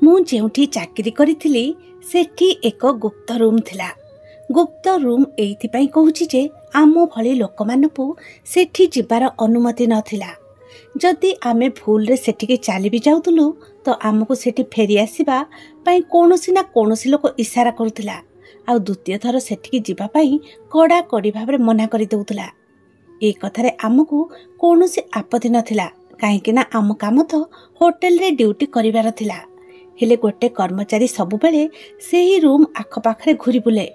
ମୁଁ ଯେଉଁଠି ଚାକିରି କରିଥିଲି ସେଠି ଏକ ଗୁପ୍ତ ରୁମ୍ ଥିଲା। ଗୁପ୍ତ ରୁମ୍ ଏଇଥିପାଇଁ କହୁଛି ଯେ ଆମ ଭଳି ଲୋକମାନଙ୍କୁ ସେଠି ଯିବାର ଅନୁମତି ନଥିଲା। ଯଦି ଆମେ ଭୁଲରେ ସେଠିକି ଚାଲି ବି ଯାଉଥିଲୁ ତ ଆମକୁ ସେଠି ଫେରିଆସିବା ପାଇଁ କୌଣସି ନା କୌଣସି ଲୋକ ଇସାରା କରୁଥିଲା, ଆଉ ଦ୍ୱିତୀୟ ଥର ସେଠିକି ଯିବା ପାଇଁ କଡ଼ାକଡ଼ି ଭାବରେ ମନା କରିଦେଉଥିଲା। ଏ କଥାରେ ଆମକୁ କୌଣସି ଆପତ୍ତି ନଥିଲା, କାହିଁକି ନା ଆମ କାମ ତ ହୋଟେଲରେ ଡ୍ୟୁଟି କରିବାର ଥିଲା। ହେଲେ ଗୋଟେ କର୍ମଚାରୀ ସବୁବେଳେ ସେହି ରୁମ୍ ଆଖପାଖରେ ଘୁରି ବୁଲେ।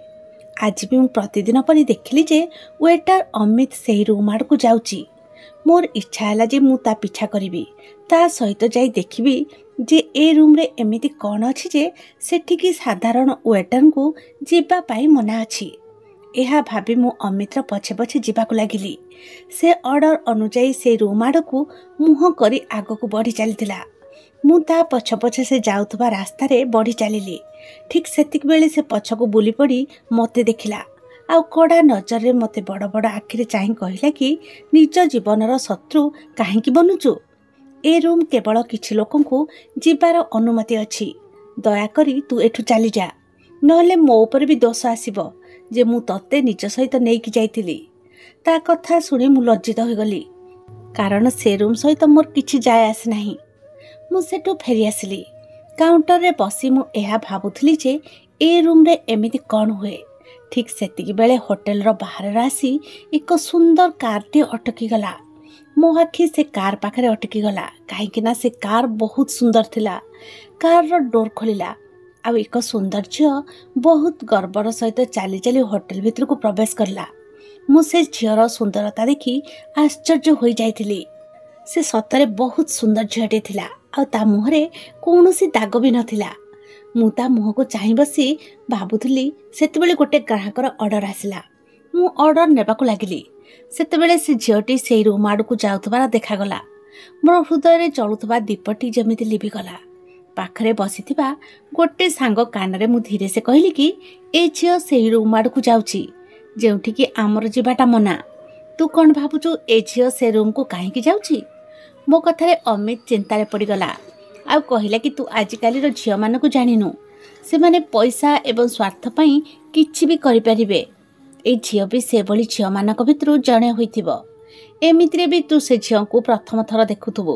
ଆଜି ବି ମୁଁ ପ୍ରତିଦିନ ପରି ଦେଖିଲି ଯେ ୱେଟର ଅମିତ ସେହି ରୁମ୍ ଆଡ଼କୁ ଯାଉଛି। ମୋର ଇଚ୍ଛା ହେଲା ଯେ ମୁଁ ତା ପିଛା କରିବି, ତା ସହିତ ଯାଇ ଦେଖିବି ଯେ ଏ ରୁମ୍ରେ ଏମିତି କ'ଣ ଅଛି ଯେ ସେଠିକି ସାଧାରଣ ୱେଟରଙ୍କୁ ଯିବା ପାଇଁ ମନା ଅଛି। ଏହା ଭାବି ମୁଁ ଅମିତର ପଛେ ପଛେ ଯିବାକୁ ଲାଗିଲି। ସେ ଅର୍ଡର ଅନୁଯାୟୀ ସେ ରୁମ୍ ଆଡ଼କୁ ମୁହଁ କରି ଆଗକୁ ବଢ଼ି ଚାଲିଥିଲା। ମୁଁ ତା ପଛ ପଛେ ସେ ଯାଉଥିବା ରାସ୍ତାରେ ବଢ଼ି ଚାଲିଲି। ଠିକ୍ ସେତିକିବେଳେ ସେ ପଛକୁ ବୁଲି ପଡ଼ି ମୋତେ ଦେଖିଲା, ଆଉ କଡ଼ା ନଜରରେ ମୋତେ ବଡ଼ ବଡ଼ ଆଖିରେ ଚାହିଁ କହିଲା କି ନିଜ ଜୀବନର ଶତ୍ରୁ କାହିଁକି ବନୁଛୁ? ଏ ରୁମ୍ କେବଳ କିଛି ଲୋକଙ୍କୁ ଯିବାର ଅନୁମତି ଅଛି। ଦୟାକରି ତୁ ଏଠୁ ଚାଲିଯା, ନହେଲେ ମୋ ଉପରେ ବି ଦୋଷ ଆସିବ ଯେ ମୁଁ ତତେ ନିଜ ସହିତ ନେଇକି ଯାଇଥିଲି। ତା କଥା ଶୁଣି ମୁଁ ଲଜ୍ଜିତ ହୋଇଗଲି, କାରଣ ସେ ରୁମ୍ ସହିତ ମୋର କିଛି ଯାଏ ଆସେ ନାହିଁ। ମୁଁ ସେଠୁ ଫେରିଆସିଲି। କାଉଣ୍ଟରରେ ବସି ମୁଁ ଏହା ଭାବୁଥିଲି ଯେ ଏ ରୁମ୍ରେ ଏମିତି କ'ଣ ହୁଏ। ଠିକ୍ ସେତିକିବେଳେ ହୋଟେଲର ବାହାରରେ ଆସି ଏକ ସୁନ୍ଦର କାର୍ଟି ଅଟକିଗଲା। ମୋ ଆଖି ସେ କାର୍ ପାଖରେ ଅଟକିଗଲା, କାହିଁକି ନା ସେ କାର୍ ବହୁତ ସୁନ୍ଦର ଥିଲା। କାର୍ର ଡୋର୍ ଖୋଲିଲା, ଆଉ ଏକ ସୁନ୍ଦର ଝିଅ ବହୁତ ଗର୍ବର ସହିତ ଚାଲି ଚାଲି ହୋଟେଲ ଭିତରକୁ ପ୍ରବେଶ କଲା। ମୁଁ ସେ ଝିଅର ସୁନ୍ଦରତା ଦେଖି ଆଶ୍ଚର୍ଯ୍ୟ ହୋଇଯାଇଥିଲି। ସେ ସତରେ ବହୁତ ସୁନ୍ଦର ଝିଅଟିଏ ଥିଲା, ଆଉ ତା ମୁହଁରେ କୌଣସି ଦାଗ ବି ନଥିଲା। ମୁଁ ତା ମୁହଁକୁ ଚାହିଁ ବସି ଭାବୁଥିଲି। ସେତେବେଳେ ଗୋଟେ ଗ୍ରାହକର ଅର୍ଡର ଆସିଲା। ମୁଁ ଅର୍ଡର ନେବାକୁ ଲାଗିଲି। ସେତେବେଳେ ସେ ଝିଅଟି ସେଇ ରୁମ୍ ଆଡ଼କୁ ଯାଉଥିବାର ଦେଖାଗଲା। ମୋର ହୃଦୟରେ ଜଳୁଥିବା ଦୀପଟି ଯେମିତି ଲିଭିଗଲା। ପାଖରେ ବସିଥିବା ଗୋଟେ ସାଙ୍ଗ କାନରେ ମୁଁ ଧୀରେ ସେ କହିଲି କି ଏ ଝିଅ ସେଇ ରୁମ୍ ଆଡ଼କୁ ଯାଉଛି ଯେଉଁଠିକି ଆମର ଯିବାଟା ମନା। ତୁ କ'ଣ ଭାବୁଛୁ ଏ ଝିଅ ସେ ରୁମ୍କୁ କାହିଁକି ଯାଉଛି? ମୋ କଥାରେ ଅମିତ ଚିନ୍ତାରେ ପଡ଼ିଗଲା, ଆଉ କହିଲା କି ତୁ ଆଜିକାଲିର ଝିଅମାନଙ୍କୁ ଜାଣିନୁ, ସେମାନେ ପଇସା ଏବଂ ସ୍ୱାର୍ଥ ପାଇଁ କିଛି ବି କରିପାରିବେ। ଏ ଝିଅ ବି ସେଭଳି ଝିଅମାନଙ୍କ ଭିତରୁ ଜଣେ ହୋଇଥିବ। ଏମିତିରେ ବି ତୁ ସେ ଝିଅଙ୍କୁ ପ୍ରଥମ ଥର ଦେଖୁଥିବୁ।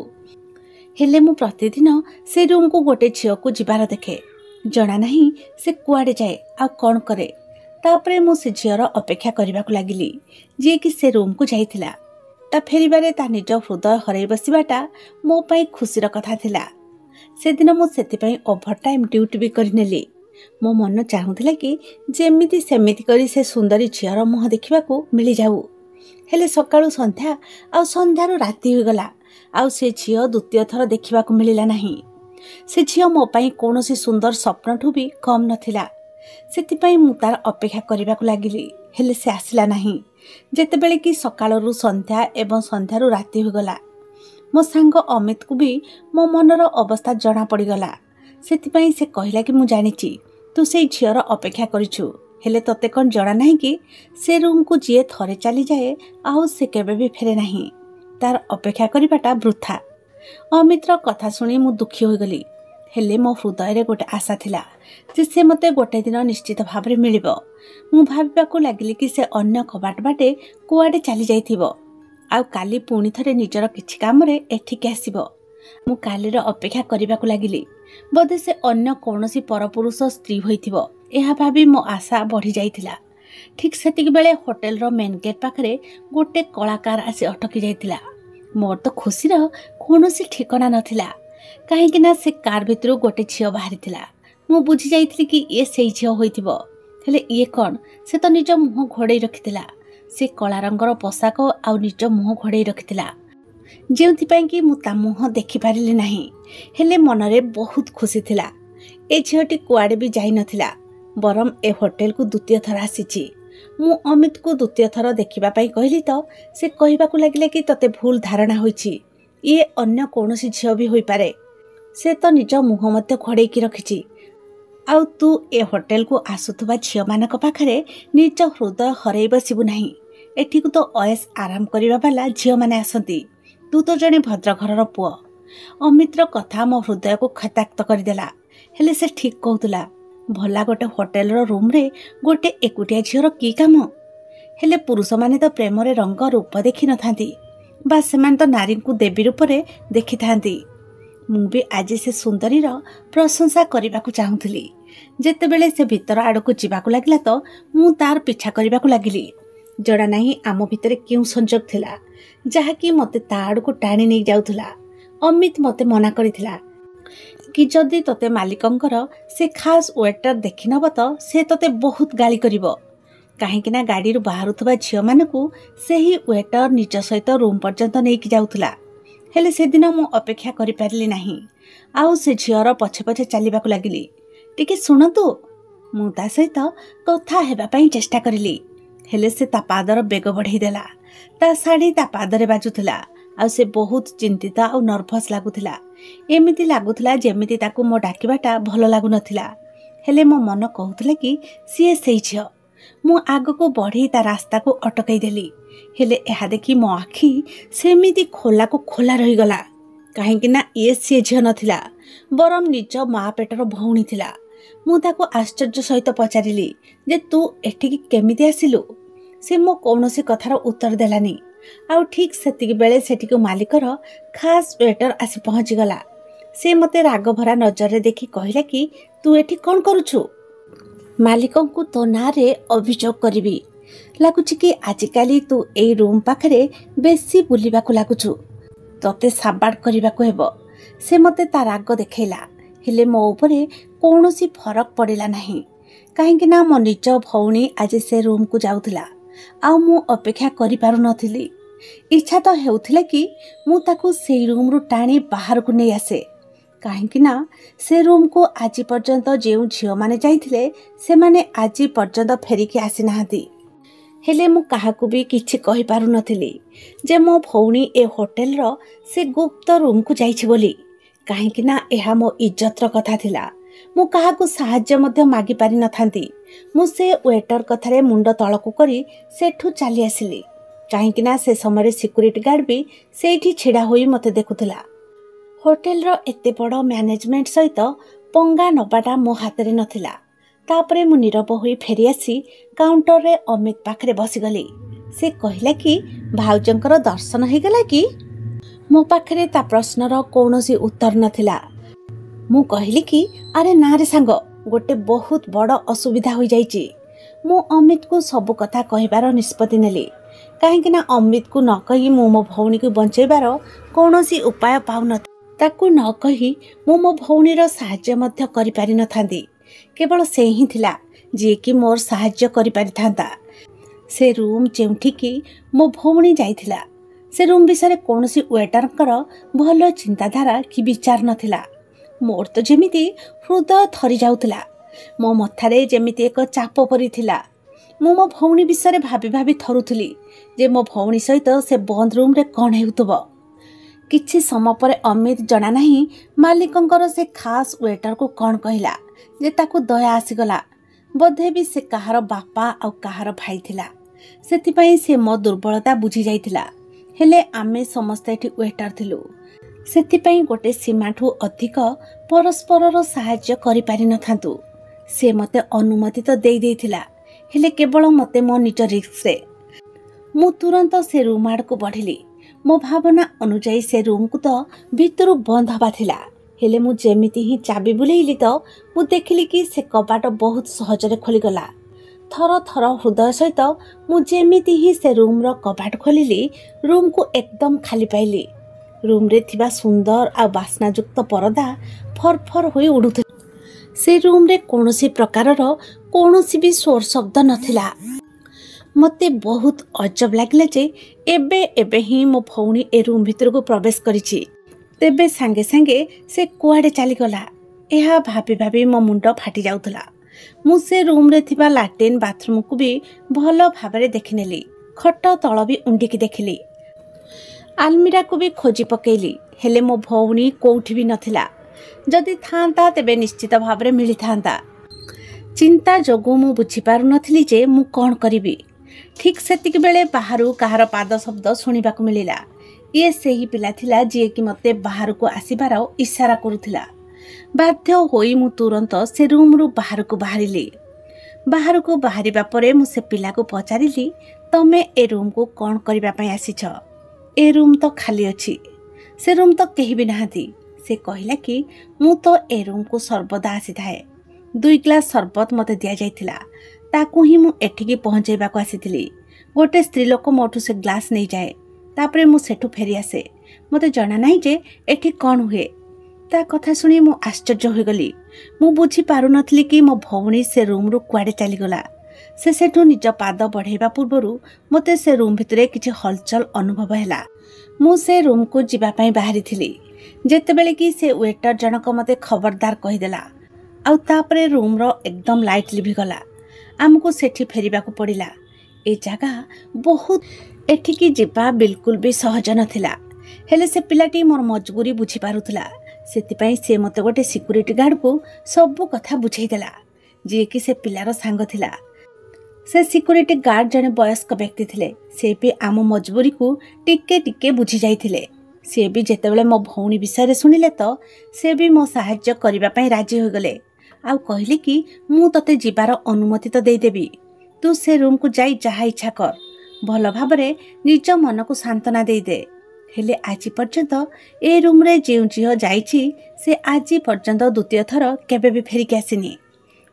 ହେଲେ ମୁଁ ପ୍ରତିଦିନ ସେ ରୁମ୍କୁ ଗୋଟେ ଝିଅକୁ ଯିବାର ଦେଖେ। ଜଣା ନାହିଁ ସେ କୁଆଡ଼େ ଯାଏ ଆଉ କ'ଣ କରେ। ତାପରେ ମୁଁ ସେ ଝିଅର ଅପେକ୍ଷା କରିବାକୁ ଲାଗିଲି, ଯିଏକି ସେ ରୁମ୍କୁ ଯାଇଥିଲା। ତା ଫେରିବାରେ ତା ନିଜ ହୃଦୟ ହରାଇ ବସିବାଟା ମୋ ପାଇଁ ଖୁସିର କଥା ଥିଲା। ସେଦିନ ମୁଁ ସେଥିପାଇଁ ଓଭରଟାଇମ୍ ଡ୍ୟୁଟି ବି କରିନେଲି। ମୋ ମନ ଚାହୁଁଥିଲା କି ଯେମିତି ସେମିତି କରି ସେ ସୁନ୍ଦରୀ ଝିଅର ମୁହଁ ଦେଖିବାକୁ ମିଳିଯାଉ। ହେଲେ ସକାଳୁ ସନ୍ଧ୍ୟା, ଆଉ ସନ୍ଧ୍ୟାରୁ ରାତି ହୋଇଗଲା, ଆଉ ସେ ଝିଅ ଦ୍ୱିତୀୟ ଥର ଦେଖିବାକୁ ମିଳିଲା ନାହିଁ। ସେ ଝିଅ ମୋ ପାଇଁ କୌଣସି ସୁନ୍ଦର ସ୍ୱପ୍ନଠୁ ବି କମ୍ ନଥିଲା। ସେଥିପାଇଁ ମୁଁ ତାର ଅପେକ୍ଷା କରିବାକୁ ଲାଗିଲି, ହେଲେ ସେ ଆସିଲା ନାହିଁ। ଯେତେବେଳେ କି ସକାଳରୁ ସନ୍ଧ୍ୟା ଏବଂ ସନ୍ଧ୍ୟାରୁ ରାତି ହୋଇଗଲା, ମୋ ସାଙ୍ଗ ଅମିତକୁ ବି ମୋ ମନର ଅବସ୍ଥା ଜଣା ପଡ଼ିଗଲା। ସେଥିପାଇଁ ସେ କହିଲା କି ମୁଁ ଜାଣିଛି ତୁ ସେଇ ଝିଅର ଅପେକ୍ଷା କରିଛୁ, ହେଲେ ତତେ କ'ଣ ଜଣା ନାହିଁ କି ସେ ରୁମ୍କୁ ଯିଏ ଥରେ ଚାଲିଯାଏ ଆଉ ସେ କେବେ ବି ଫେରେ ନାହିଁ। ତାର ଅପେକ୍ଷା କରିବାଟା ବୃଥା। ଅମିତର କଥା ଶୁଣି ମୁଁ ଦୁଃଖୀ ହୋଇଗଲି। ହେଲେ ମୋ ହୃଦୟରେ ଗୋଟେ ଆଶା ଥିଲା ଯେ ସେ ମୋତେ ଗୋଟେ ଦିନ ନିଶ୍ଚିତ ଭାବରେ ମିଳିବ। ମୁଁ ଭାବିବାକୁ ଲାଗିଲି କି ସେ ଅନ୍ୟ କବାଟ ବାଟେ କୁଆଡ଼େ ଚାଲି ଯାଇଥିବ, ଆଉ କାଲି ପୁଣି ଥରେ ନିଜର କିଛି କାମରେ ଏଠିକି ଆସିବ। ମୁଁ କାଲିର ଅପେକ୍ଷା କରିବାକୁ ଲାଗିଲି। ବୋଧେ ସେ ଅନ୍ୟ କୌଣସି ପରପୁରୁଷ ସ୍ତ୍ରୀ ହୋଇଥିବ, ଏହା ଭାବି ମୋ ଆଶା ବଢ଼ି ଯାଇଥିଲା। ଠିକ୍ ସେତିକିବେଳେ ହୋଟେଲର ମେନ୍ ଗେଟ୍ ପାଖରେ ଗୋଟେ କଳାକାର ଆସି ଅଟକି ଯାଇଥିଲା। ମୋର ତ ଖୁସିର କୌଣସି ଠିକଣା ନଥିଲା, କାହିଁକି ନା ସେ କାର୍ ଭିତରୁ ଗୋଟେ ଝିଅ ବାହାରିଥିଲା। ମୁଁ ବୁଝି ଯାଇଥିଲି କି ଇଏ ସେଇ ଝିଅ ହୋଇଥିବ। ହେଲେ ଇଏ କ'ଣ? ସେ ତ ନିଜ ମୁହଁ ଘୋଡ଼େଇ ରଖିଥିଲା। ସେ କଳା ରଙ୍ଗର ପୋଷାକ ଆଉ ନିଜ ମୁହଁ ଘୋଡ଼େଇ ରଖିଥିଲା, ଯେଉଁଥିପାଇଁ କି ମୁଁ ତା ମୁହଁ ଦେଖିପାରିଲି ନାହିଁ। ହେଲେ ମନରେ ବହୁତ ଖୁସି ଥିଲା। ଏ ଝିଅଟି କୁଆଡ଼େ ବି ଯାଇନଥିଲା, ବରଂ ଏ ହୋଟେଲକୁ ଦ୍ୱିତୀୟ ଥର ଆସିଛି। ମୁଁ ଅମିତକୁ ଦ୍ୱିତୀୟ ଥର ଦେଖିବା ପାଇଁ କହିଲି ତ ସେ କହିବାକୁ ଲାଗିଲା କି ତତେ ଭୁଲ ଧାରଣା ହୋଇଛି, ଇଏ ଅନ୍ୟ କୌଣସି ଝିଅ ବି ହୋଇପାରେ। ସେ ତ ନିଜ ମୁହଁ ମଧ୍ୟ ଘୋଡ଼େଇକି ରଖିଛି, ଆଉ ତୁ ଏ ହୋଟେଲକୁ ଆସୁଥିବା ଝିଅମାନଙ୍କ ପାଖରେ ନିଜ ହୃଦୟ ହରାଇ ବସିବୁ ନାହିଁ। ଏଠିକୁ ତ ଅଏସ୍ ଆରାମ କରିବା ବାଲା ଝିଅମାନେ ଆସନ୍ତି। ତୁ ତ ଜଣେ ଭଦ୍ର ଘରର ପୁଅ, ଅମିତର କଥା ମୋ ହୃଦୟକୁ କ୍ଷତାକ୍ତ କରିଦେଲା। ହେଲେ ସେ ଠିକ୍ କହୁଥିଲା। ଭଲା ଗୋଟେ ହୋଟେଲର ରୁମ୍ରେ ଗୋଟେ ଏକୁଟିଆ ଝିଅର କି କାମ? ହେଲେ ପୁରୁଷମାନେ ତ ପ୍ରେମରେ ରଙ୍ଗ ରୂପ ଦେଖିନଥାନ୍ତି, ବା ସେମାନେ ତ ନାରୀଙ୍କୁ ଦେବୀ ରୂପରେ ଦେଖିଥାନ୍ତି। ମୁଁ ବି ଆଜି ସେ ସୁନ୍ଦରୀର ପ୍ରଶଂସା କରିବାକୁ ଚାହୁଁଥିଲି। ଯେତେବେଳେ ସେ ଭିତର ଆଡ଼କୁ ଯିବାକୁ ଲାଗିଲା ତ ମୁଁ ତାର ପିଛା କରିବାକୁ ଲାଗିଲି। ଜଣା ନାହିଁ ଆମ ଭିତରେ କେଉଁ ସଂଯୋଗ ଥିଲା ଯାହାକି ମୋତେ ତା ଆଡ଼କୁ ଟାଣି ନେଇ ଯାଉଥିଲା। ଅମିତ ମୋତେ ମନା କରିଥିଲା କି ଯଦି ତୋତେ ମାଲିକଙ୍କର ସେ ଖାସ୍ ୱେଟର ଦେଖିନେବ ତ ସେ ତୋତେ ବହୁତ ଗାଳି କରିବ। କାହିଁକିନା ଗାଡ଼ିରୁ ବାହାରୁଥିବା ଝିଅମାନଙ୍କୁ ସେହି ୱେଟର ନିଜ ସହିତ ରୁମ୍ ପର୍ଯ୍ୟନ୍ତ ନେଇକି ଯାଉଥିଲା। ହେଲେ ସେଦିନ ମୁଁ ଅପେକ୍ଷା କରିପାରିଲି ନାହିଁ, ଆଉ ସେ ଝିଅର ପଛେ ପଛେ ଚାଲିବାକୁ ଲାଗିଲି। ଟିକେ ଶୁଣନ୍ତୁ, ମୁଁ ତା ସହିତ କଥା ହେବା ପାଇଁ ଚେଷ୍ଟା କରିଲି। ହେଲେ ସେ ତା ପାଦର ବେଗ ବଢ଼େଇ ଦେଲା। ତା ଶାଢ଼ୀ ତା ପାଦରେ ବାଜୁଥିଲା, ଆଉ ସେ ବହୁତ ଚିନ୍ତିତ ଆଉ ନର୍ଭସ୍ ଲାଗୁଥିଲା। ଏମିତି ଲାଗୁଥିଲା ଯେମିତି ତାକୁ ମୋ ଡାକିବାଟା ଭଲ ଲାଗୁନଥିଲା। ହେଲେ ମୋ ମନ କହୁଥିଲା କି ସିଏ ସେଇ ଝିଅ। ମୁଁ ଆଗକୁ ବଢ଼ି ତା ରାସ୍ତାକୁ ଅଟକାଇ ଦେଲି। ହେଲେ ଏହା ଦେଖି ମୋ ଆଖି ସେମିତି ଖୋଲାକୁ ଖୋଲା ରହିଗଲା। କାହିଁକିନା ଇଏ ସିଏ ଝିଅ ନଥିଲା, ବରଂ ନିଜ ମା ପେଟର ଭଉଣୀ ଥିଲା। ମୁଁ ତାକୁ ଆଶ୍ଚର୍ଯ୍ୟ ସହିତ ପଚାରିଲି ଯେ ତୁ ଏଠିକି କେମିତି ଆସିଲୁ? ସେ ମୋ କୌଣସି କଥାର ଉତ୍ତର ଦେଲାନି। ଆଉ ଠିକ୍ ସେତିକି ବେଳେ ସେଠିକୁ ମାଲିକର ଖାସ୍ ୱେଟର ଆସି ପହଞ୍ଚିଗଲା। ସେ ମୋତେ ରାଗଭରା ନଜରରେ ଦେଖି କହିଲା କି ତୁ ଏଠି କ'ଣ କରୁଛୁ? ମାଲିକଙ୍କୁ ତୋ ନାଁରେ ଅଭିଯୋଗ କରିବି। ଲାଗୁଛି କି ଆଜିକାଲି ତୁ ଏଇ ରୁମ୍ ପାଖରେ ବେଶୀ ବୁଲିବାକୁ ଲାଗୁଛୁ। ତୋତେ ସାବାଡ଼ କରିବାକୁ ହେବ। ସେ ମୋତେ ତା ରାଗ ଦେଖେଇଲା। ହେଲେ ମୋ ଉପରେ କୌଣସି ଫରକ ପଡ଼ିଲା ନାହିଁ, କାହିଁକିନା ମୋ ନିଜ ଭଉଣୀ ଆଜି ସେ ରୁମ୍କୁ ଯାଉଥିଲା, ଆଉ ମୁଁ ଅପେକ୍ଷା କରିପାରୁନଥିଲି। ଇଚ୍ଛା ତ ହେଉଥିଲା କି ମୁଁ ତାକୁ ସେଇ ରୁମ୍ରୁ ଟାଣି ବାହାରକୁ ନେଇ ଆସେ, କାହିଁକିନା ସେ ରୁମ୍କୁ ଆଜି ପର୍ଯ୍ୟନ୍ତ ଯେଉଁ ଝିଅମାନେ ଯାଇଥିଲେ ସେମାନେ ଆଜି ପର୍ଯ୍ୟନ୍ତ ଫେରିକି ଆସିନାହାନ୍ତି। ହେଲେ ମୁଁ କାହାକୁ ବି କିଛି କହିପାରୁନଥିଲି ଯେ ମୋ ଭଉଣୀ ଏ ହୋଟେଲର ସେ ଗୁପ୍ତ ରୁମ୍କୁ ଯାଇଛି ବୋଲି, କାହିଁକିନା ଏହା ମୋ ଇଜ୍ଜତର କଥା ଥିଲା। ମୁଁ କାହାକୁ ସାହାଯ୍ୟ ମଧ୍ୟ ମାଗି ପାରିନଥାନ୍ତି। ମୁଁ ସେ ୱେଟର କଥାରେ ମୁଣ୍ଡ ତଳକୁ କରି ସେଠୁ ଚାଲି ଆସିଲି, କାହିଁକିନା ସେ ସମୟରେ ସିକ୍ୟୁରିଟି ଗାର୍ଡ ବି ସେଇଠି ଛିଡ଼ା ହୋଇ ମୋତେ ଦେଖୁଥିଲା। ହୋଟେଲର ଏତେ ବଡ଼ ମ୍ୟାନେଜମେଣ୍ଟ ସହିତ ପଙ୍ଗା ନେବାଟା ମୋ ହାତରେ ନଥିଲା। ତାପରେ ମୁଁ ନୀରବ ହୋଇ ଫେରିଆସି କାଉଣ୍ଟରରେ ଅମିତ ପାଖରେ ବସିଗଲି। ସେ କହିଲା କି ଭାଉଜଙ୍କର ଦର୍ଶନ ହେଇଗଲା କି? ମୋ ପାଖରେ ତା ପ୍ରଶ୍ନର କୌଣସି ଉତ୍ତର ନଥିଲା। ମୁଁ କହିଲି କି ଆରେ ନାରେ ସାଙ୍ଗ, ଗୋଟେ ବହୁତ ବଡ଼ ଅସୁବିଧା ହୋଇଯାଇଛି। ମୁଁ ଅମିତକୁ ସବୁ କଥା କହିବାର ନିଷ୍ପତ୍ତି ନେଲି, କାହିଁକିନା ଅମିତକୁ ନ କହି ମୁଁ ମୋ ଭଉଣୀକୁ ବଞ୍ଚାଇବାର କୌଣସି ଉପାୟ ପାଉନଥିଲି। ତାକୁ ନ କହି ମୁଁ ମୋ ଭଉଣୀର ସାହାଯ୍ୟ ମଧ୍ୟ କରିପାରିନଥାନ୍ତି। କେବଳ ସେ ହିଁ ଥିଲା ଯିଏକି ମୋର ସାହାଯ୍ୟ କରିପାରିଥାନ୍ତା। ସେ ରୁମ୍ ଯେଉଁଠିକି ମୋ ଭଉଣୀ ଯାଇଥିଲା, ସେ ରୁମ୍ ବିଷୟରେ କୌଣସି ୱେଟରଙ୍କର ଭଲ ଚିନ୍ତାଧାରା କି ବିଚାର ନଥିଲା। ମୋର ତ ଯେମିତି ହୃଦୟ ଥରି ଯାଉଥିଲା। ମୋ ମଥାରେ ଯେମିତି ଏକ ଚାପ ପଡ଼ିଥିଲା। ମୁଁ ମୋ ଭଉଣୀ ବିଷୟରେ ଭାବି ଭାବି ଥରୁଥିଲି ଯେ ମୋ ଭଉଣୀ ସହିତ ସେ ବନ୍ଦ ରୁମ୍ରେ କ'ଣ ହେଉଥିବ। କିଛି ସମୟ ପରେ ଅମିତ ଜଣା ନାହିଁ ମାଲିକଙ୍କର ସେ ଖାସ୍ ୱେଟରକୁ କ'ଣ କହିଲା ଯେ ତାକୁ ଦୟା ଆସିଗଲା। ବୋଧେ ବି ସେ କାହାର ବାପା ଆଉ କାହାର ଭାଇ ଥିଲା, ସେଥିପାଇଁ ସେ ମୋ ଦୁର୍ବଳତା ବୁଝି ଯାଇଥିଲା। ହେଲେ ଆମେ ସମସ୍ତେ ଏଠି ୱେଟର ଥିଲୁ, ସେଥିପାଇଁ ଗୋଟେ ସୀମାଠୁ ଅଧିକ ପରସ୍ପରର ସାହାଯ୍ୟ କରିପାରିନଥାନ୍ତୁ। ସେ ମୋତେ ଅନୁମତି ତ ଦେଇଥିଲା, ହେଲେ କେବଳ ମୋତେ ମୋ ନିଜ ରିସ୍କରେ। ମୁଁ ତୁରନ୍ତ ସେ ରୁମ୍ ଆଡ଼କୁ ବଢ଼ିଲି। ମୋ ଭାବନା ଅନୁଯାୟୀ ସେ ରୁମ୍କୁ ତ ଭିତରୁ ବନ୍ଦ ହେବା ଥିଲା। ହେଲେ ମୁଁ ଯେମିତି ହିଁ ଚାବି ବୁଲେଇଲି ତ ମୁଁ ଦେଖିଲି କି ସେ କବାଟ ବହୁତ ସହଜରେ ଖୋଲିଗଲା। ଥର ଥର ହୃଦୟ ସହିତ ମୁଁ ଯେମିତି ହିଁ ସେ ରୁମ୍ର କବାଟ ଖୋଲିଲି, ରୁମ୍କୁ ଏକଦମ ଖାଲି ପାଇଲି। ରୁମ୍ରେ ଥିବା ସୁନ୍ଦର ଆଉ ବାସ୍ନାଯୁକ୍ତ ପରଦା ଫରଫର ହୋଇ ଉଡ଼ୁଥିଲା। ସେ ରୁମ୍ରେ କୌଣସି ପ୍ରକାରର କୌଣସି ବି ସ୍ୱର ଶବ୍ଦ ନଥିଲା। ମୋତେ ବହୁତ ଅଜବ ଲାଗିଲା ଯେ ଏବେ ହିଁ ମୋ ଭଉଣୀ ଏ ରୁମ୍ ଭିତରକୁ ପ୍ରବେଶ କରିଛି, ତେବେ ସାଙ୍ଗେ ସାଙ୍ଗେ ସେ କୁଆଡ଼େ ଚାଲିଗଲା। ଏହା ଭାବି ଭାବି ମୋ ମୁଣ୍ଡ ଫାଟି ଯାଉଥିଲା। ମୁଁ ସେ ରୁମ୍ରେ ଥିବା ଲାଟ୍ରିନ୍ ବାଥରୁମ୍କୁ ବି ଭଲ ଭାବରେ ଦେଖିନେଲି। ଖଟ ତଳ ବି ଉଣ୍ଡିକି ଦେଖିଲି। ଆଲମିରାକୁ ବି ଖୋଜି ପକେଇଲି, ହେଲେ ମୋ ଭଉଣୀ କୋଉଠି ବି ନଥିଲା। ଯଦି ଥାନ୍ତା ତେବେ ନିଶ୍ଚିତ ଭାବରେ ମିଳିଥାନ୍ତା। ଚିନ୍ତା ଯୋଗୁଁ ମୁଁ ବୁଝିପାରୁନଥିଲି ଯେ ମୁଁ କ'ଣ କରିବି। ଠିକ୍ ସେତିକି ବେଳେ ବାହାରୁ କାହାର ପାଦ ଶବ୍ଦ ଶୁଣିବାକୁ ମିଳିଲା। ये सही पिला थिला जी कि मते बाहर को आसीबार इशारा करुथिला। बाध्य होई मु तुरंत से रूम रु बाहर को बाहरिली। बाहर को बाहरिबा परे मु से पिला को पचारिली, तमे ए रूम को कौन करबा पई आसीछ? ए रूम तो खाली अछि। से रूम तो केही भी नाहंती। से कहिला कि मु तो ए रूम को सर्वदा आसी थाए। 2 ग्लास सरबत मते दिया जाइथिला, ताकू ही मु एठिकी पहुंचेबा को आसीथिली। गोटे स्त्री लोक मोठू से ग्लास नहीं जाए, तापरे मु सेठू फेरी आसे। मते जाना नहीं जे एठी कौन हुए। ता कथा सुनी मु आश्चर्य हो गली। मु बुझी पारु नथली कि मो भौणी से रूम रु कुआडे चली गला। से सेठू निज पाद बढ़ेबा पूर्वरु मते से रूम भितरे किछि हलचल अनुभव हैला। मु से रूम को जिबा पई बाहरी थिली, जेतेबेले कि से वेटर जनक मते खबरदार कहिदेला। आउ तापरे रूम रो एकदम लाइट लिभि गला। आमको सेठी फेरिबा को पड़िला। ए जगह बहुत एठिकी जिबा बिल्कुल भी सहज नथिला। हेले से पिलाटी मोर मजबूरी बुझी पारुथला। सेतिपई से मते गोटे सिक्यूरिटी गार्ड को सब कथा बुझाई देला, जे कि से पिलार सांग थिला। से सिक्यूरिटी गार्ड जने वयस्क व्यक्ति थिले। से भी आम मजबूरी को टिके टिके बुझी जाइथिले। से भी जेतेबेले मो भौणी विषय सुनिले तो से भी मो सहाय्य करिबा पई राजी हो गले। आउ कहले कि मु तते जिबार अनुमति तो दे देबी। तू से रूम को जाई जहा इच्छा कर, भल भाबरे निज मन को सांत्वना दे दे। हेले आज पर्यंत ए रूम रे जेउ झियो जाइछि से आज पर्यंत द्वितीय थर केबे भी फेरिक आसिनी।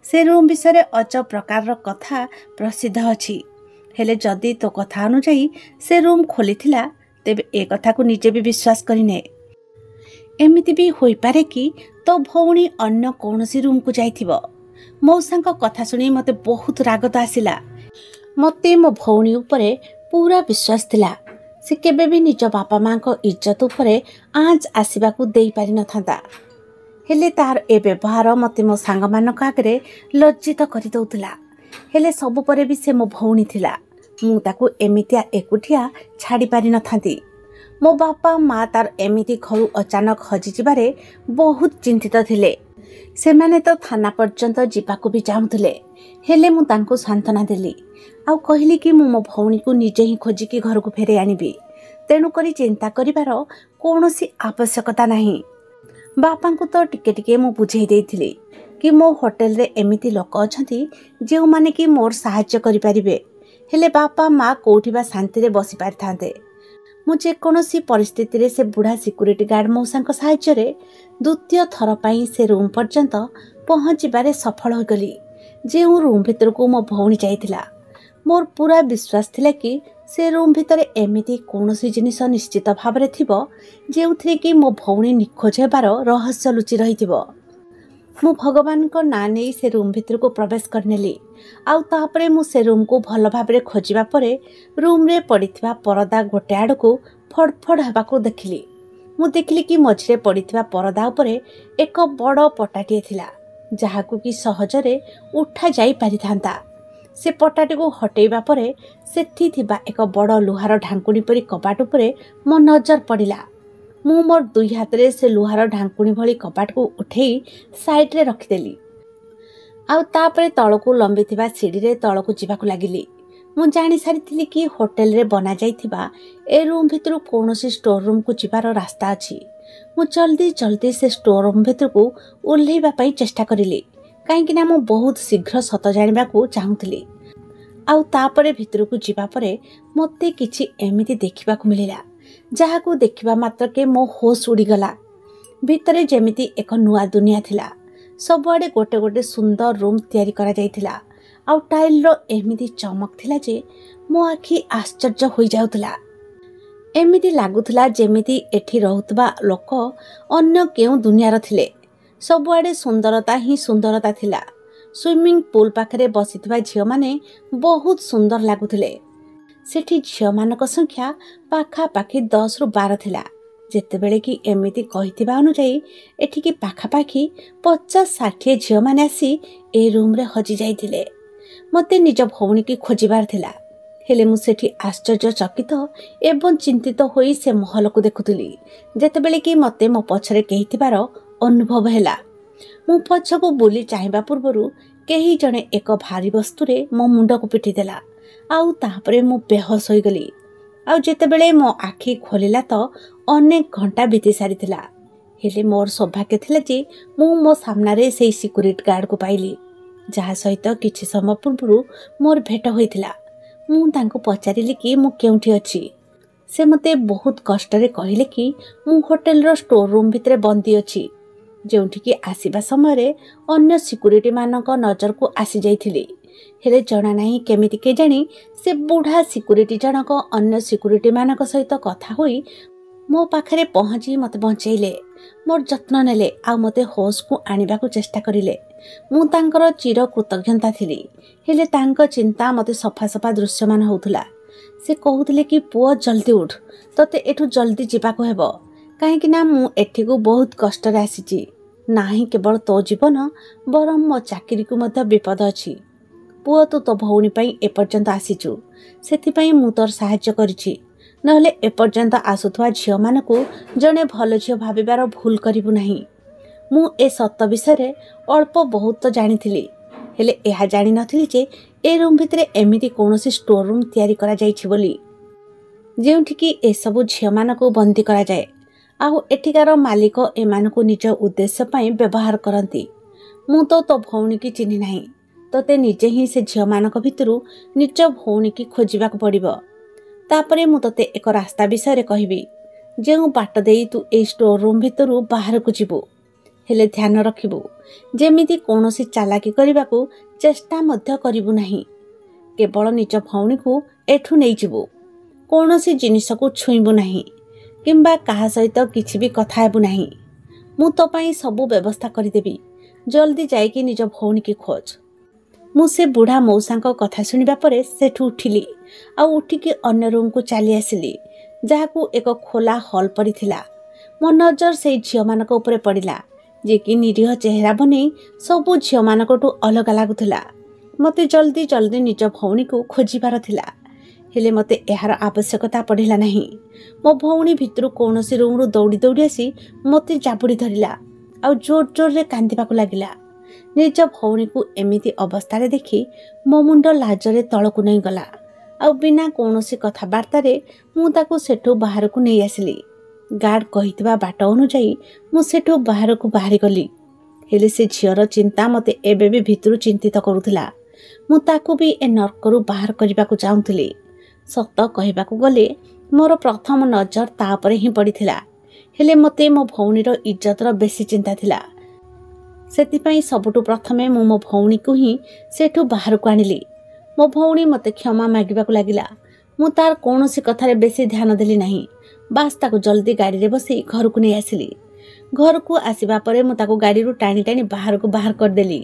से रूम विषय अजब प्रकार कथा प्रसिद्ध अछि। हेले जदि तो कथा अनुଯାयी से रूम खोलिथिला, तेबे ए कथा को निजे भी विश्वास करिने। एमिति भी होई पारे कि तो भौणी अन्य कौनसी रूम को जाइथिबो। मौसांक कथा सुनी मते बहुत रागत आसिला। मते मो भौणी उपरे पूरा विश्वास थिला। से केबे भी निज बापा मां को इज्जत उपरे आज आसीबा को देई पारि नथांता। हेले तार ए व्यवहार मते मो सांग मानक आगरे लज्जित करि दउतला। हेले सब परे भी से मो भौणी थिला। मु ताकू एमितिया एकुटिया छाड़ी पारि नथांती। मो बापा मां तार एमिति घरु अचानक हजि जिबारे बहुत चिंतित थिले। सेमाने तो थाना पर्यंत जिबाकू भी चाहुथिले। हेले मु तांको सांत्वना देली। आउ कहिली कि मु मो भौणी को निजे ही खोजिकी घर को फेरे आनिबी। तेणु करी चिंता करिबार कोनोसी आवश्यकता नाही। बापा को तो टिके टिके मु बुझेई देइथिली कि मो होटल रे एमिति लोक अछंती जेउ माने कि मोर सहाय्य करि परिबे। हेले बापा मां कोठी बा शांति रे बसी पारथांते। मु जे कोनोसी परिस्थिति रे से बुढ़ा सिक्यूरिटी गार्ड मौसांक सहाय्य रे द्वितीय थर पई से रूम पर्यंत पहुंचीबारे सफल हो गली। जेउ रूम भितर को मो भौणी जाइथिला। मोर पूरा विश्वास थिला कि से रूम भितर एमिति कोनोसी जिनिस निश्चित भाबरे थिबो जेउथरे कि मो भौणी निखोज हेबार रहस्य लुचि रहिथिबो। मु भगवान को ना नहीं से रूम भितर को प्रवेश करनेली। आउ तापरे मु से रूम को भल भाबरे खोजिबा परे रूम रे पड़िथिबा परदा गोटे आड़ को फड़फड़ हेबा को देखिली। मु देखिली कि मझिरे पड़िथिबा परदा उपरे एक बड़ पटाटिए थिला, जाहाकू कि सहजरे उठा जाई पारिथांता। से पटाटी को हटेइबा परे सेठी थिबा एक बड़ लुहार ढांकुणी परी कबाट उपरे मो नजर पड़िला। मु मोर 2 हाथ रे से लुहार ढांकुणी भली कबाट को उठेई साइड रे रखिदेली। आउ तापरे तळको लंबी थिबा सीढ़ी रे तळको जिबाकू लागिली। मु जानि सारिथिली कि होटल रे बना जाइथिबा ए रूम भितरु कोनोसी स्टोर रूम को जिबार रास्ता अछि। मु जल्दी जल्दी से स्टोर रूम भितर को ओल्हेइबा पई चेष्टा करिली, काहेकि ना मु बहुत शीघ्र सत जानिबा को चाहुथिली। आउ तापरे भितर को जिबा परे मते किछि एमिति देखिबा को मिलिला, जाहाकू देखिबा मात्र के मो होश उड़ी गला। भितरे जेमिति एक नुआ दुनिया थिला। सबआडे गोटे गोटे सुंदर रूम तैयारी करा जाइथिला। आउ टाइल रो एमिति चमक थिला जे मो आखि आश्चर्य होई जाउथला। एमिति लागुथला जेमिति एठी रहुतबा लोक अन्य केउ दुनियार थिले। सबआडे सुंदरता ही सुंदरता थिला। स्विमिंग पूल पाखरे बसिथिबा झियो माने बहुत सुंदर लागुथिले। सेठी झियो मानक संख्या पाखा पाखी 10 रु 12 थिला। जेतेबेले कि एमिति कहिथिबा अनुଯାयी एठिकी पाखा पाखी 50-60 झियो माने आसी ए रूम रे हजि जाइथिले। मते निज भौणी की खोजिबार थिला। हेले मु सेठी आश्चर्यचकित एवं चिंतित होई से महल को देखुथिली, जेतेबेले कि मते मो पछरे केही थिबार अनुभव हैला। मु पछको बुली चाहिबा पूर्वरु केही जणे एक भारी वस्तु रे मो मुंड को पिटी देला। आउ तापरे मु बेहोश होई गली। ଆଉ ଯେତେବେଳେ ମୋ ଆଖି ଖୋଲିଲା ତ ଅନେକ ଘଣ୍ଟା ବିତି ସାରିଥିଲା। ହେଲେ ମୋର ସୌଭାଗ୍ୟ ଥିଲା ଯେ ମୁଁ ମୋ ସାମ୍ନାରେ ସେଇ ସିକ୍ୟୁରିଟି ଗାର୍ଡକୁ ପାଇଲି, ଯାହା ସହିତ କିଛି ସମୟ ପୂର୍ବରୁ ମୋର ଭେଟ ହୋଇଥିଲା। ମୁଁ ତାଙ୍କୁ ପଚାରିଲି କି ମୁଁ କେଉଁଠି ଅଛି। ସେ ମୋତେ ବହୁତ କଷ୍ଟରେ କହିଲେ କି ମୁଁ ହୋଟେଲର ଷ୍ଟୋର ରୁମ୍ ଭିତରେ ବନ୍ଦୀ ଅଛି, ଯେଉଁଠିକି ଆସିବା ସମୟରେ ଅନ୍ୟ ସିକ୍ୟୁରିଟିମାନଙ୍କ ନଜରକୁ ଆସିଯାଇଥିଲି। ହେଲେ ଜଣା ନାହିଁ କେମିତି କେଜାଣି ସେ ବୁଢ଼ା ସିକ୍ୟୁରିଟି ଜଣକ ଅନ୍ୟ ସିକ୍ୟୁରିଟିମାନଙ୍କ ସହିତ କଥା ହୋଇ ମୋ ପାଖରେ ପହଞ୍ଚି ମୋତେ ବଞ୍ଚାଇଲେ, ମୋର ଯତ୍ନ ନେଲେ ଆଉ ମୋତେ ହୋସ୍କୁ ଆଣିବାକୁ ଚେଷ୍ଟା କରିଲେ। ମୁଁ ତାଙ୍କର ଚିର କୃତଜ୍ଞତା ଥିଲି। ହେଲେ ତାଙ୍କ ଚିନ୍ତା ମୋତେ ସଫା ସଫା ଦୃଶ୍ୟମାନ ହେଉଥିଲା। ସେ କହୁଥିଲେ କି ପୁଅ ଜଲ୍ଦି ଉଠ, ତୋତେ ଏଠୁ ଜଲ୍ଦି ଯିବାକୁ ହେବ, କାହିଁକି ନା ମୁଁ ଏଠିକୁ ବହୁତ କଷ୍ଟରେ ଆସିଛି। ନାହିଁ କେବଳ ତୋ ଜୀବନ, ବରଂ ମୋ ଚାକିରିକୁ ମଧ୍ୟ ବିପଦ ଅଛି। ପୁଅ ତୁ ତୋ ଭଉଣୀ ପାଇଁ ଏପର୍ଯ୍ୟନ୍ତ ଆସିଛୁ, ସେଥିପାଇଁ ମୁଁ ତୋର ସାହାଯ୍ୟ କରିଛି। ନହେଲେ ଏପର୍ଯ୍ୟନ୍ତ ଆସୁଥିବା ଝିଅମାନଙ୍କୁ ଜଣେ ଭଲ ଝିଅ ଭାବିବାର ଭୁଲ କରିବୁ ନାହିଁ। ମୁଁ ଏ ସତ ବିଷୟରେ ଅଳ୍ପ ବହୁତ ଜାଣିଥିଲି, ହେଲେ ଏହା ଜାଣିନଥିଲି ଯେ ଏ ରୁମ୍ ଭିତରେ ଏମିତି କୌଣସି ଷ୍ଟୋର ରୁମ୍ ତିଆରି କରାଯାଇଛି ବୋଲି, ଯେଉଁଠିକି ଏସବୁ ଝିଅମାନଙ୍କୁ ବନ୍ଦୀ କରାଯାଏ ଆଉ ଏଠିକାର ମାଲିକ ଏମାନଙ୍କୁ ନିଜ ଉଦ୍ଦେଶ୍ୟ ପାଇଁ ବ୍ୟବହାର କରନ୍ତି। ମୁଁ ତ ତୋ ଭଉଣୀକି ଚିହ୍ନି ନାହିଁ, ତୋତେ ନିଜେ ହିଁ ସେ ଝିଅମାନଙ୍କ ଭିତରୁ ନିଜ ଭଉଣୀକି ଖୋଜିବାକୁ ପଡ଼ିବ। ତାପରେ ମୁଁ ତୋତେ ଏକ ରାସ୍ତା ବିଷୟରେ କହିବି, ଯେଉଁ ବାଟ ଦେଇ ତୁ ଏଇ ଷ୍ଟୋର ରୁମ୍ ଭିତରୁ ବାହାରକୁ ଯିବୁ। ହେଲେ ଧ୍ୟାନ ରଖିବୁ, ଯେମିତି କୌଣସି ଚାଲାକି କରିବାକୁ ଚେଷ୍ଟା ମଧ୍ୟ କରିବୁ ନାହିଁ। କେବଳ ନିଜ ଭଉଣୀକୁ ଏଠୁ ନେଇଯିବୁ, କୌଣସି ଜିନିଷକୁ ଛୁଇଁବୁ ନାହିଁ କିମ୍ବା କାହା ସହିତ କିଛି ବି କଥା ହେବୁ ନାହିଁ। ମୁଁ ତୋ ପାଇଁ ସବୁ ବ୍ୟବସ୍ଥା କରିଦେବି, ଜଲ୍ଦି ଯାଇକି ନିଜ ଭଉଣୀକି ଖୋଜ। ମୁଁ ସେ ବୁଢ଼ା ମଉସାଙ୍କ କଥା ଶୁଣିବା ପରେ ସେଠୁ ଉଠିଲି ଆଉ ଉଠିକି ଅନ୍ୟ ରୁମ୍କୁ ଚାଲି ଆସିଲି, ଯାହାକୁ ଏକ ଖୋଲା ହଲ୍ ପରି ଥିଲା। ମୋ ନଜର ସେଇ ଝିଅମାନଙ୍କ ଉପରେ ପଡ଼ିଲା, ଯିଏକି ନିରୀହ ଚେହେରା ବନେଇ ସବୁ ଝିଅମାନଙ୍କଠୁ ଅଲଗା ଲାଗୁଥିଲା। ମୋତେ ଜଲ୍ଦି ଜଲ୍ଦି ନିଜ ଭଉଣୀକୁ ଖୋଜିବାର ଥିଲା, ହେଲେ ମୋତେ ଏହାର ଆବଶ୍ୟକତା ପଡ଼ିଲା ନାହିଁ। ମୋ ଭଉଣୀ ଭିତରୁ କୌଣସି ରୁମ୍ରୁ ଦୌଡ଼ି ଦୌଡ଼ି ଆସି ମୋତେ ଜାବୁଡ଼ି ଧରିଲା ଆଉ ଜୋର ଜୋରରେ କାନ୍ଦିବାକୁ ଲାଗିଲା। ନିଜ ଭଉଣୀକୁ ଏମିତି ଅବସ୍ଥାରେ ଦେଖି ମୋ ମୁଣ୍ଡ ଲାଜରେ ତଳକୁ ନେଇଗଲା ଆଉ ବିନା କୌଣସି କଥାବାର୍ତ୍ତାରେ ମୁଁ ତାକୁ ସେଠୁ ବାହାରକୁ ନେଇ ଆସିଲି। ଗାର୍ଡ କହିଥିବା ବାଟ ଅନୁଯାୟୀ ମୁଁ ସେଠୁ ବାହାରକୁ ବାହାରିଗଲି। ହେଲେ ସେ ଝିଅର ଚିନ୍ତା ମୋତେ ଏବେ ବି ଭିତରୁ ଚିନ୍ତିତ କରୁଥିଲା। ମୁଁ ତାକୁ ବି ଏ ନର୍କରୁ ବାହାର କରିବାକୁ ଚାହୁଁଥିଲି। ସତ କହିବାକୁ ଗଲେ ମୋର ପ୍ରଥମ ନଜର ତା ଉପରେ ହିଁ ପଡ଼ିଥିଲା, ହେଲେ ମୋତେ ମୋ ଭଉଣୀର ଇଜ୍ଜତର ବେଶୀ ଚିନ୍ତା ଥିଲା। ସେଥିପାଇଁ ସବୁଠୁ ପ୍ରଥମେ ମୁଁ ମୋ ଭଉଣୀକୁ ହିଁ ସେଠୁ ବାହାରକୁ ଆଣିଲି। ମୋ ଭଉଣୀ ମୋତେ କ୍ଷମା ମାଗିବାକୁ ଲାଗିଲା। ମୁଁ ତାର କୌଣସି କଥାରେ ବେଶୀ ଧ୍ୟାନ ଦେଲି ନାହିଁ, ବାସ୍ ତାକୁ ଜଲ୍ଦି ଗାଡ଼ିରେ ବସି ଘରକୁ ନେଇ ଆସିଲି। ଘରକୁ ଆସିବା ପରେ ମୁଁ ତାକୁ ଗାଡ଼ିରୁ ଟାଣି ଟାଣି ବାହାରକୁ ବାହାର କରିଦେଲି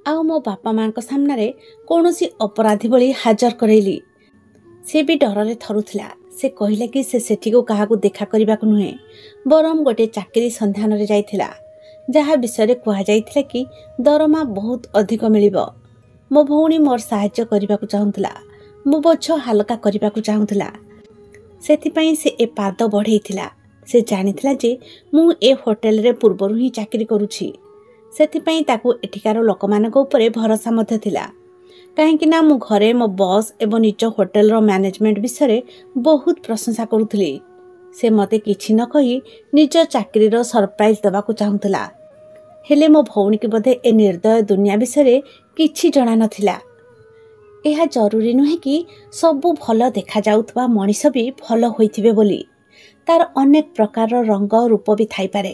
ଆଉ ମୋ ବାପା ମାଙ୍କ ସାମ୍ନାରେ କୌଣସି ଅପରାଧୀ ଭଳି ହାଜର କରେଇଲି। ସେ ବି ଡରରେ ଥରୁଥିଲା। ସେ କହିଲା କି ସେ ସେଠିକୁ କାହାକୁ ଦେଖା କରିବାକୁ ନୁହେଁ, ବରଂ ଗୋଟିଏ ଚାକିରି ସନ୍ଧାନରେ ଯାଇଥିଲା, ଯାହା ବିଷୟରେ କୁହାଯାଇଥିଲା କି ଦରମା ବହୁତ ଅଧିକ ମିଳିବ। ମୋ ଭଉଣୀ ମୋର ସାହାଯ୍ୟ କରିବାକୁ ଚାହୁଁଥିଲା, ମୋ ବୋଝ ହାଲକା କରିବାକୁ ଚାହୁଁଥିଲା, ସେଥିପାଇଁ ସେ ଏ ପାଦ ବଢ଼େଇଥିଲା। ସେ ଜାଣିଥିଲା ଯେ ମୁଁ ଏ ହୋଟେଲରେ ପୂର୍ବରୁ ହିଁ ଚାକିରି କରୁଛି, ସେଥିପାଇଁ ତାକୁ ଏଠିକାର ଲୋକମାନଙ୍କ ଉପରେ ଭରସା ମଧ୍ୟ ଥିଲା। କାହିଁକି ନା ମୁଁ ଘରେ ମୋ ବସ୍ ଏବଂ ନିଜ ହୋଟେଲର ମ୍ୟାନେଜମେଣ୍ଟ ବିଷୟରେ ବହୁତ ପ୍ରଶଂସା କରୁଥିଲି। ସେ ମୋତେ କିଛି ନ କହି ନିଜ ଚାକିରିର ସରପ୍ରାଇଜ୍ ଦେବାକୁ ଚାହୁଁଥିଲା। ହେଲେ ମୋ ଭଉଣୀକୁ ବୋଧେ ଏ ନିର୍ଦ୍ଦୟ ଦୁନିଆ ବିଷୟରେ କିଛି ଜଣା ନଥିଲା। ଏହା ଜରୁରୀ ନୁହେଁ କି ସବୁ ଭଲ ଦେଖାଯାଉଥିବା ମଣିଷ ବି ଭଲ ହୋଇଥିବେ ବୋଲି। ତାର ଅନେକ ପ୍ରକାରର ରଙ୍ଗ ରୂପ ବି ଥାଇପାରେ।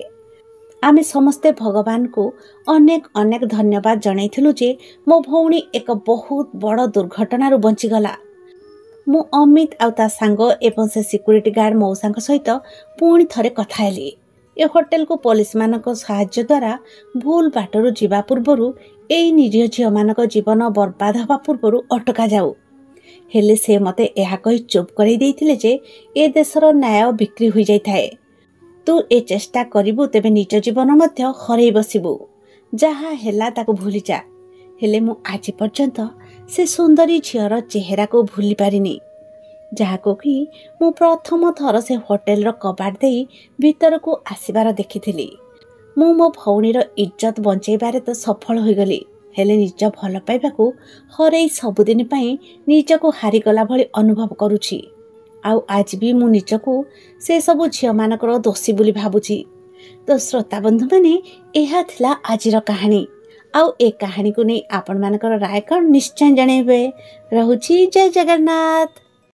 ଆମେ ସମସ୍ତେ ଭଗବାନଙ୍କୁ ଅନେକ ଅନେକ ଧନ୍ୟବାଦ ଜଣାଇଥିଲୁ ଯେ ମୋ ଭଉଣୀ ଏକ ବହୁତ ବଡ଼ ଦୁର୍ଘଟଣାରୁ ବଞ୍ଚିଗଲା। ମୁଁ ଅମିତ ଆଉ ତା ସାଙ୍ଗ ଏବଂ ସେ ସିକ୍ୟୁରିଟି ଗାର୍ଡ ମଉସାଙ୍କ ସହିତ ପୁଣି ଥରେ କଥା ହେଲି। ଏ ହୋଟେଲକୁ ପୋଲିସମାନଙ୍କ ସାହାଯ୍ୟ ଦ୍ୱାରା ଭୁଲ ବାଟରୁ ଯିବା ପୂର୍ବରୁ ଏଇ ନିରୀହ ଝିଅମାନଙ୍କ ଜୀବନ ବର୍ବାଦ ହେବା ପୂର୍ବରୁ ଅଟକା ଯାଉ। ହେଲେ ସେ ମୋତେ ଏହା କହି ଚୁପ୍ କରାଇ ଦେଇଥିଲେ ଯେ ଏ ଦେଶର ନ୍ୟାୟ ବିକ୍ରି ହୋଇଯାଇଥାଏ। ତୁ ଏ ଚେଷ୍ଟା କରିବୁ ତେବେ ନିଜ ଜୀବନ ମଧ୍ୟ ହରେଇ ବସିବୁ। ଯାହା ହେଲା ତାକୁ ଭୁଲିଯା। ହେଲେ ମୁଁ ଆଜି ପର୍ଯ୍ୟନ୍ତ ସେ ସୁନ୍ଦରୀ ଝିଅର ଚେହେରାକୁ ଭୁଲି ପାରିନି, ଯାହାକୁ କି ମୁଁ ପ୍ରଥମ ଥର ସେ ହୋଟେଲର କବାଟ ଦେଇ ଭିତରକୁ ଆସିବାର ଦେଖିଥିଲି। ମୁଁ ମୋ ଭଉଣୀର ଇଜ୍ଜତ ବଞ୍ଚାଇବାରେ ତ ସଫଳ ହୋଇଗଲି, ହେଲେ ନିଜ ଭଲ ପାଇବାକୁ ହରେଇ ସବୁଦିନ ପାଇଁ ନିଜକୁ ହାରିଗଲା ଭଳି ଅନୁଭବ କରୁଛି। ଆଉ ଆଜି ବି ମୁଁ ନିଜକୁ ସେ ସବୁ ଝିଅମାନଙ୍କର ଦୋଷୀ ବୋଲି ଭାବୁଛି। ତ ଶ୍ରୋତା ବନ୍ଧୁମାନେ, ଏହା ଥିଲା ଆଜିର କାହାଣୀ। ଆଉ ଏ କାହାଣୀକୁ ନେଇ ଆପଣମାନଙ୍କର ରାୟ କ'ଣ ନିଶ୍ଚୟ ଜଣାଇବେ। ରହୁଛି, ଜୟ ଜଗନ୍ନାଥ।